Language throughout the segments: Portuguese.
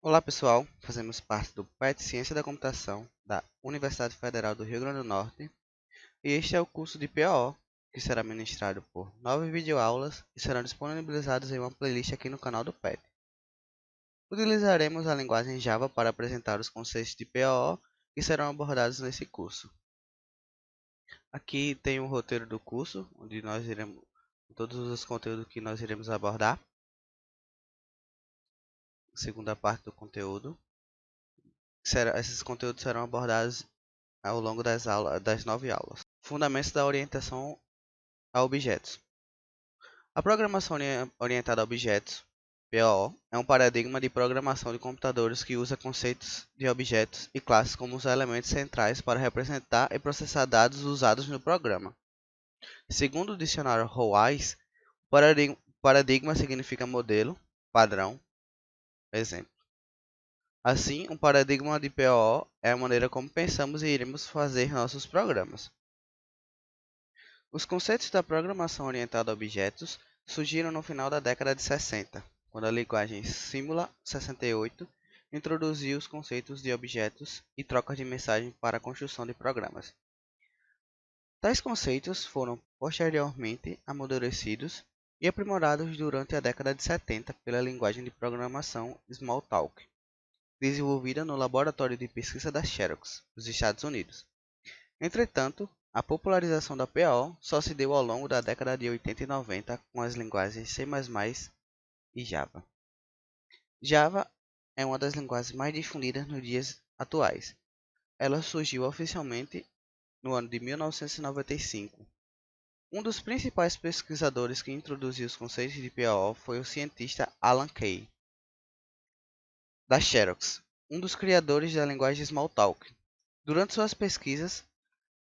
Olá pessoal, fazemos parte do PET Ciência da Computação da Universidade Federal do Rio Grande do Norte e este é o curso de PO, que será ministrado por 9 videoaulas e serão disponibilizados em uma playlist aqui no canal do PET. Utilizaremos a linguagem Java para apresentar os conceitos de PO que serão abordados nesse curso. Aqui tem o roteiro do curso, onde nós iremos todos os conteúdos que nós iremos abordar. Segunda parte do conteúdo. Esses conteúdos serão abordados ao longo das 9 aulas. Fundamentos da orientação a objetos. A programação orientada a objetos, POO, é um paradigma de programação de computadores que usa conceitos de objetos e classes como os elementos centrais para representar e processar dados usados no programa. Segundo o dicionário Wise, paradigma significa modelo, padrão, exemplo. Assim, um paradigma de POO é a maneira como pensamos e iremos fazer nossos programas. Os conceitos da programação orientada a objetos surgiram no final da década de 60, quando a linguagem Simula 68 introduziu os conceitos de objetos e troca de mensagem para a construção de programas. Tais conceitos foram posteriormente amadurecidos e aprimorados durante a década de 70 pela linguagem de programação Smalltalk, desenvolvida no Laboratório de Pesquisa da Xerox, dos Estados Unidos. Entretanto, a popularização da PO só se deu ao longo da década de 80 e 90 com as linguagens C++ e Java. Java é uma das linguagens mais difundidas nos dias atuais. Ela surgiu oficialmente no ano de 1995. Um dos principais pesquisadores que introduziu os conceitos de PO foi o cientista Alan Kay, da Xerox, um dos criadores da linguagem Smalltalk. Durante suas pesquisas,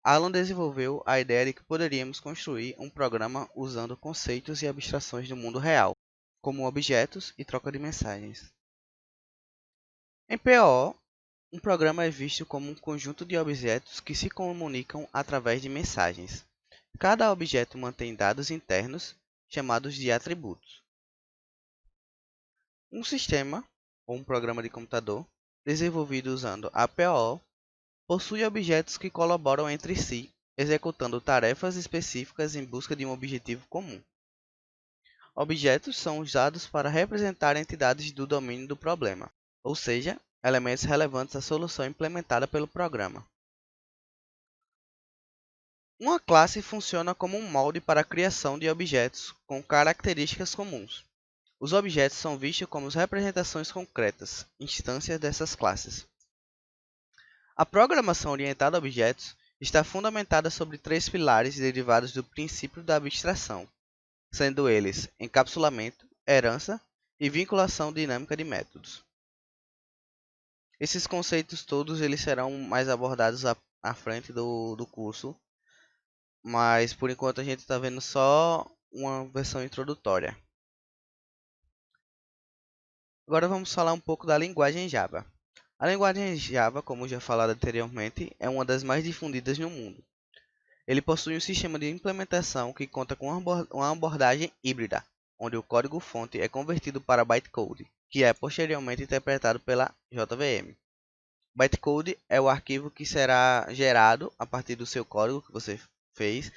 Alan desenvolveu a ideia de que poderíamos construir um programa usando conceitos e abstrações do mundo real, como objetos e troca de mensagens. Em PO, um programa é visto como um conjunto de objetos que se comunicam através de mensagens. Cada objeto mantém dados internos, chamados de atributos. Um sistema, ou um programa de computador, desenvolvido usando a PO, possui objetos que colaboram entre si, executando tarefas específicas em busca de um objetivo comum. Objetos são usados para representar entidades do domínio do problema, ou seja, elementos relevantes à solução implementada pelo programa. Uma classe funciona como um molde para a criação de objetos com características comuns. Os objetos são vistos como representações concretas, instâncias dessas classes. A programação orientada a objetos está fundamentada sobre três pilares derivados do princípio da abstração, sendo eles encapsulamento, herança e vinculação dinâmica de métodos. Esses conceitos todos eles serão mais abordados à frente do curso, mas por enquanto a gente está vendo só uma versão introdutória. Agora vamos falar um pouco da linguagem Java. A linguagem Java, como já falado anteriormente, é uma das mais difundidas no mundo. Ele possui um sistema de implementação que conta com uma abordagem híbrida, onde o código-fonte é convertido para bytecode, que é posteriormente interpretado pela JVM. Bytecode é o arquivo que será gerado a partir do seu código que você fez,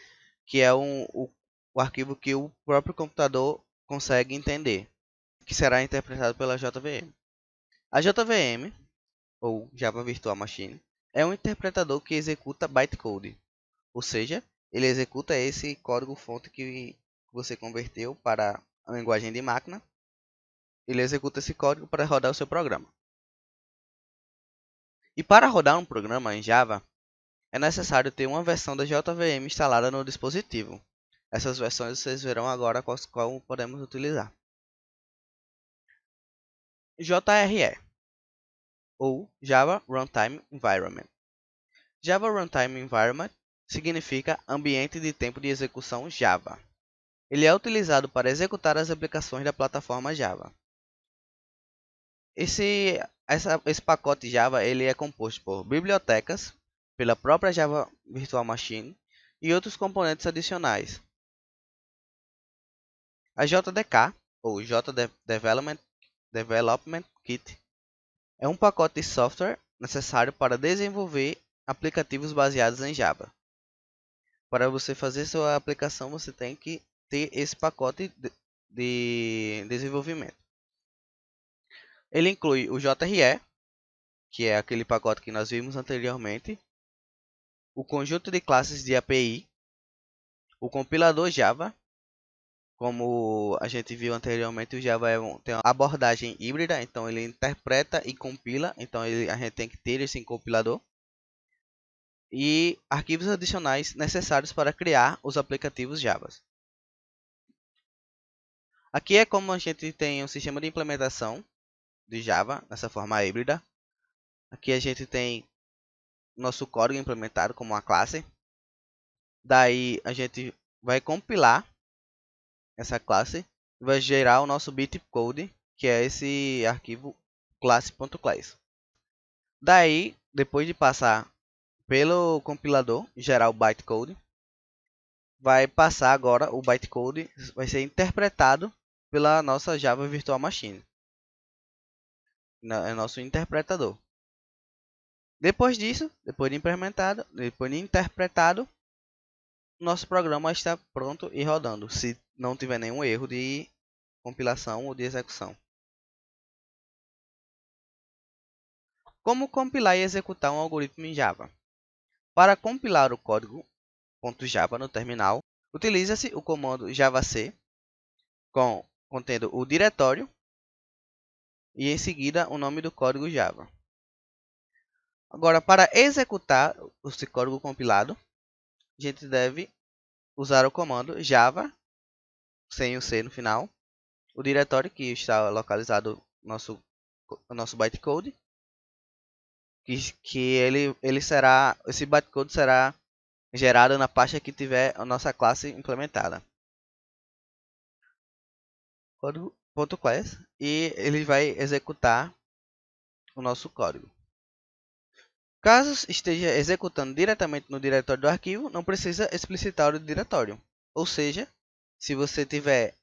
que é o arquivo que o próprio computador consegue entender, que será interpretado pela JVM. A JVM, ou Java Virtual Machine, é um interpretador que executa bytecode, ou seja, ele executa esse código-fonte que você converteu para a linguagem de máquina. Ele executa esse código para rodar o seu programa. E para rodar um programa em Java, é necessário ter uma versão da JVM instalada no dispositivo. Essas versões vocês verão agora qual podemos utilizar. JRE, ou Java Runtime Environment. Java Runtime Environment significa Ambiente de Tempo de Execução Java. Ele é utilizado para executar as aplicações da plataforma Java. Esse pacote Java ele é composto por bibliotecas, pela própria Java Virtual Machine e outros componentes adicionais. A JDK, ou Development Kit, É um pacote de software necessário para desenvolver aplicativos baseados em Java. Para você fazer sua aplicação, você tem que ter esse pacote de desenvolvimento. Ele inclui o JRE, que é aquele pacote que nós vimos anteriormente, o conjunto de classes de API, o compilador Java. Como a gente viu anteriormente, o Java tem uma abordagem híbrida, então ele interpreta e compila, então a gente tem que ter esse compilador. E arquivos adicionais necessários para criar os aplicativos Java. Aqui é como a gente tem um sistema de implementação de Java, nessa forma híbrida. Aqui a gente tem nosso código implementado como uma classe. Daí a gente vai compilar essa classe e vai gerar o nosso bitcode, que é esse arquivo classe.class. Daí, depois de passar pelo compilador, gerar o bytecode, vai passar agora o bytecode, vai ser interpretado pela nossa Java Virtual Machine. É nosso interpretador. Depois disso, depois de interpretado, nosso programa está pronto e rodando, se não tiver nenhum erro de compilação ou de execução. Como compilar e executar um algoritmo em Java? Para compilar o código .java no terminal, utiliza-se o comando javac contendo o diretório e em seguida o nome do código Java. Agora, para executar esse código compilado, a gente deve usar o comando java, sem o C no final, o diretório que está localizado no nosso bytecode, esse bytecode será gerado na pasta que tiver a nossa classe implementada. Código.class e ele vai executar o nosso código. Caso esteja executando diretamente no diretório do arquivo, não precisa explicitar o diretório. Ou seja, se você estiver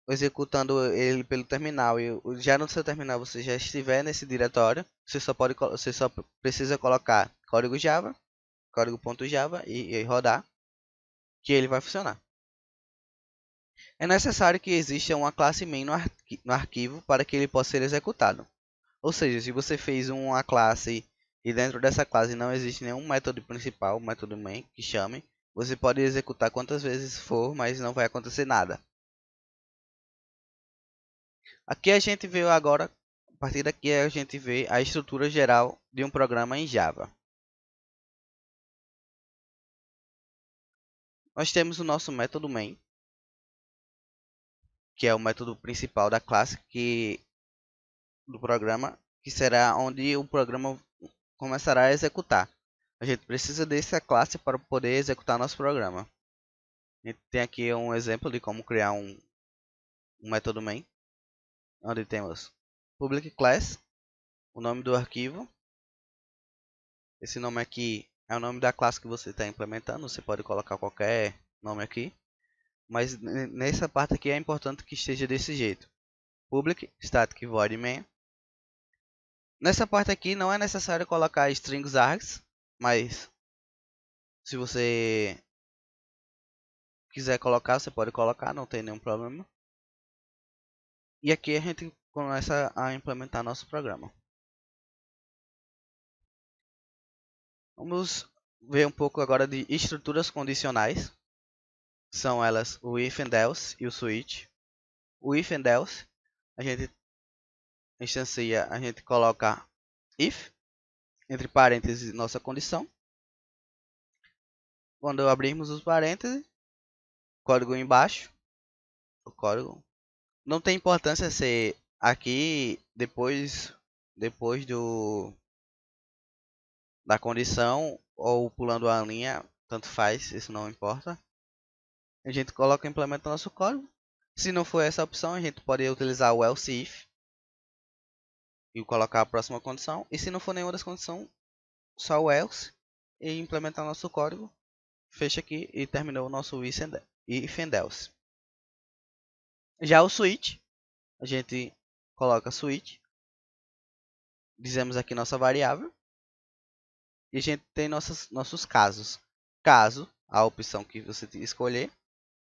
executando ele pelo terminal e já no seu terminal você já estiver nesse diretório, você só precisa colocar código Java, código.java e rodar, que ele vai funcionar. É necessário que exista uma classe main no arquivo para que ele possa ser executado. Ou seja, se você fez uma classe e dentro dessa classe não existe nenhum método principal, método main, que chame, você pode executar quantas vezes for, mas não vai acontecer nada. Aqui a gente vê agora, a partir daqui a gente vê a estrutura geral de um programa em Java. Nós temos o nosso método main, que é o método principal da classe do programa, que será onde o programa começará a executar. A gente precisa dessa classe para poder executar nosso programa. A gente tem aqui um exemplo de como criar um método main, onde temos public class, o nome do arquivo. Esse nome aqui é o nome da classe que você está implementando, você pode colocar qualquer nome aqui. Mas nessa parte aqui é importante que esteja desse jeito. Public static void main. Nessa parte aqui não é necessário colocar strings args, mas se você quiser colocar, você pode colocar, não tem nenhum problema. E aqui a gente começa a implementar nosso programa. Vamos ver um pouco agora de estruturas condicionais. São elas o if and else e o switch. O if and else, a gente instancia, a gente coloca if, entre parênteses, nossa condição. Quando abrirmos os parênteses, código embaixo, o código. Não tem importância ser aqui depois da condição ou pulando a linha, tanto faz, isso não importa. A gente coloca e implementa nosso código. Se não for essa opção, a gente pode utilizar o else if e colocar a próxima condição. E se não for nenhuma das condições, só o else e implementar nosso código. Fecha aqui e terminou o nosso if and else. Já o switch, a gente coloca switch dizemos aqui nossa variável e a gente tem nossos casos. Caso a opção que você escolher,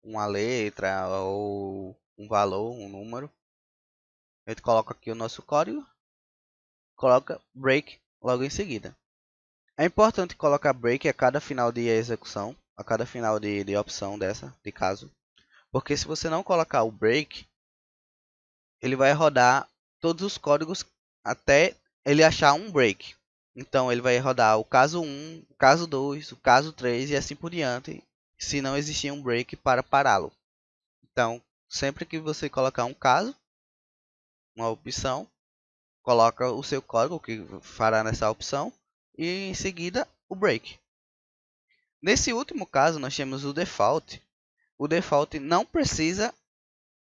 uma letra ou um valor, um número, a gente coloca aqui o nosso código, coloca break logo em seguida. É importante colocar break a cada final de execução, a cada final de opção dessa, de caso, porque se você não colocar o break, ele vai rodar todos os códigos até ele achar um break. Então ele vai rodar o caso 1, o caso 2, o caso 3 e assim por diante, se não existir um break para pará-lo. Então, sempre que você colocar um caso, uma opção, coloca o seu código que fará nessa opção e em seguida o break. Nesse último caso, nós temos o default. O default não precisa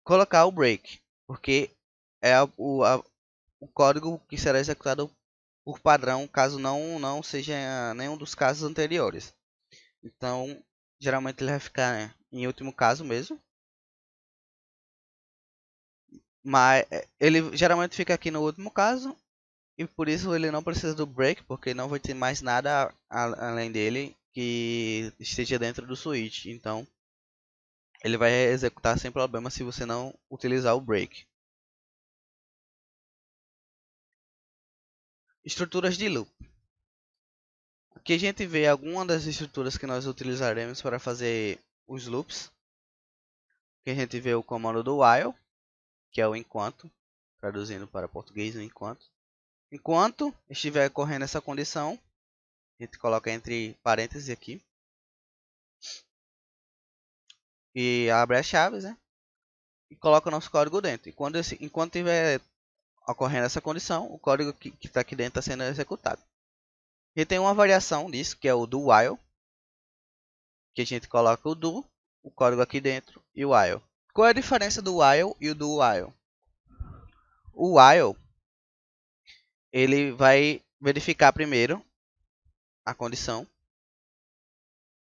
colocar o break, porque é o código que será executado por padrão, caso não seja nenhum dos casos anteriores. Então, geralmente ele vai ficar em último caso mesmo. Mas ele geralmente fica aqui no último caso. E por isso ele não precisa do break, porque não vai ter mais nada além dele que esteja dentro do switch. Então, ele vai executar sem problema se você não utilizar o break. Estruturas de loop. Aqui a gente vê algumas das estruturas que nós utilizaremos para fazer os loops. Aqui a gente vê o comando do while, que é o enquanto, traduzindo para português o enquanto. Enquanto estiver correndo essa condição, a gente coloca entre parênteses aqui. E abre as chaves, né? E coloca o nosso código dentro. E enquanto estiver ocorrendo essa condição, o código que está aqui dentro está sendo executado. E tem uma variação disso, que é o do while, que a gente coloca o do, o código aqui dentro e o while. Qual é a diferença do while e o do while? O while, ele vai verificar primeiro a condição.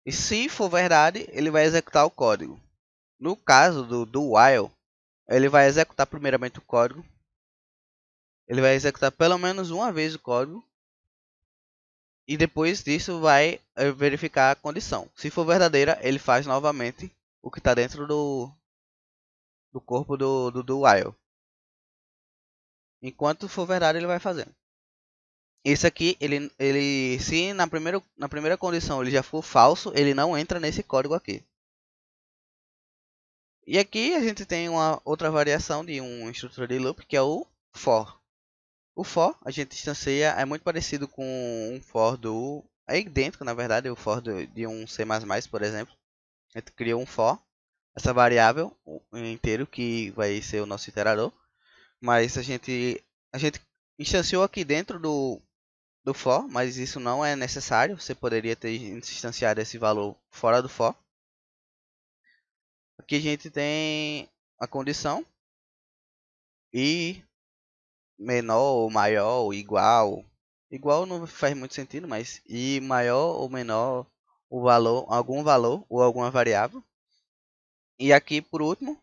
E se for verdade, ele vai executar o código. No caso do while, ele vai executar primeiramente o código. Ele vai executar pelo menos uma vez o código. E depois disso vai verificar a condição. Se for verdadeira, ele faz novamente o que está dentro do corpo do while. Enquanto for verdade, ele vai fazendo. Esse aqui, se na primeira condição ele já for falso, ele não entra nesse código aqui. E aqui a gente tem uma outra variação de uma estrutura de loop, que é o for. O for, a gente instancia, é muito parecido com um for do... É idêntico, na verdade, o for de um C++, por exemplo. A gente cria um for, essa variável inteiro que vai ser o nosso iterador. Mas a gente instanciou aqui dentro do for, mas isso não é necessário. Você poderia ter instanciado esse valor fora do for. Aqui a gente tem a condição e menor ou maior ou igual. Igual não faz muito sentido, mas e maior ou menor o valor, algum valor ou alguma variável. E aqui por último,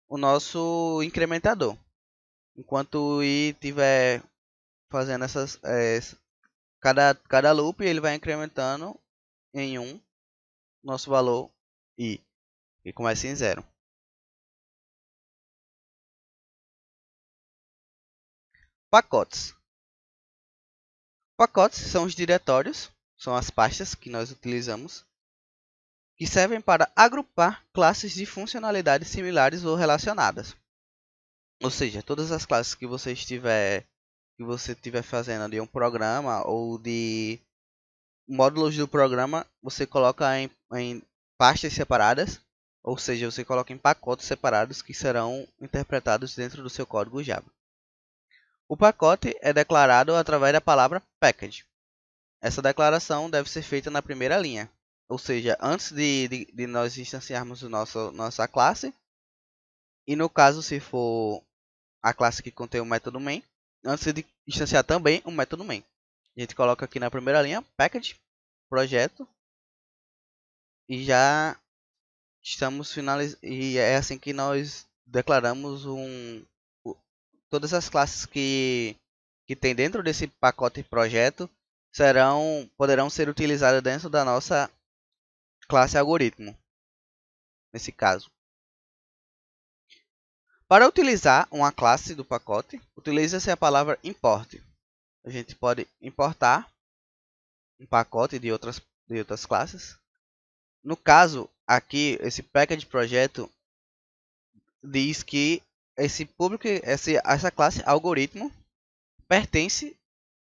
o nosso incrementador. Enquanto o i estiver fazendo cada loop, ele vai incrementando em 1 nosso valor i, que começa em 0. Pacotes. Pacotes são os diretórios, são as pastas que nós utilizamos, que servem para agrupar classes de funcionalidades similares ou relacionadas. Ou seja, todas as classes que você estiver fazendo de um programa ou de módulos do programa, você coloca em pastas separadas, ou seja, você coloca em pacotes separados que serão interpretados dentro do seu código Java. O pacote é declarado através da palavra package. Essa declaração deve ser feita na primeira linha, ou seja, antes de nós instanciarmos nossa classe, e no caso se for a classe que contém o método main, antes de instanciar também o método main. A gente coloca aqui na primeira linha package, projeto, e já estamos finalizando. E é assim que nós declaramos todas as classes que que tem dentro desse pacote projeto poderão ser utilizadas dentro da nossa classe algoritmo, nesse caso. Para utilizar uma classe do pacote, utiliza-se a palavra import. A gente pode importar um pacote de outras classes. No caso, aqui, esse package projeto diz que essa classe algoritmo pertence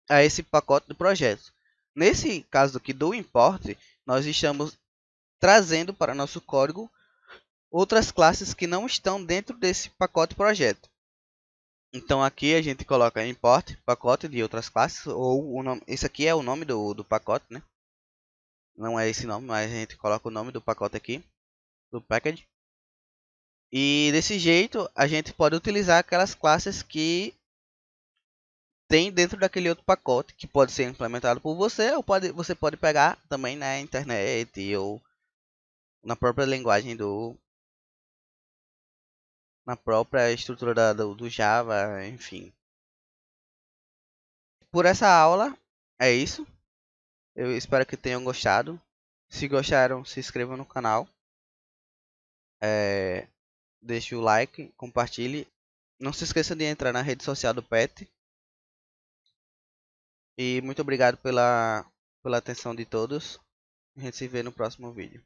a esse pacote do projeto. Nesse caso aqui do import, nós estamos trazendo para nosso código outras classes que não estão dentro desse pacote projeto. Então aqui a gente coloca import pacote de outras classes, ou o nome, esse aqui é o nome do pacote, né? Não é esse nome, mas a gente coloca o nome do pacote aqui, do package. E desse jeito a gente pode utilizar aquelas classes que tem dentro daquele outro pacote, que pode ser implementado por você, ou você pode pegar também na internet ou na própria linguagem na própria estrutura do Java, enfim. Por essa aula é isso. Eu espero que tenham gostado. Se gostaram, se inscrevam no canal. Deixe o like, compartilhe. Não se esqueça de entrar na rede social do PET. E muito obrigado pela atenção de todos. A gente se vê no próximo vídeo.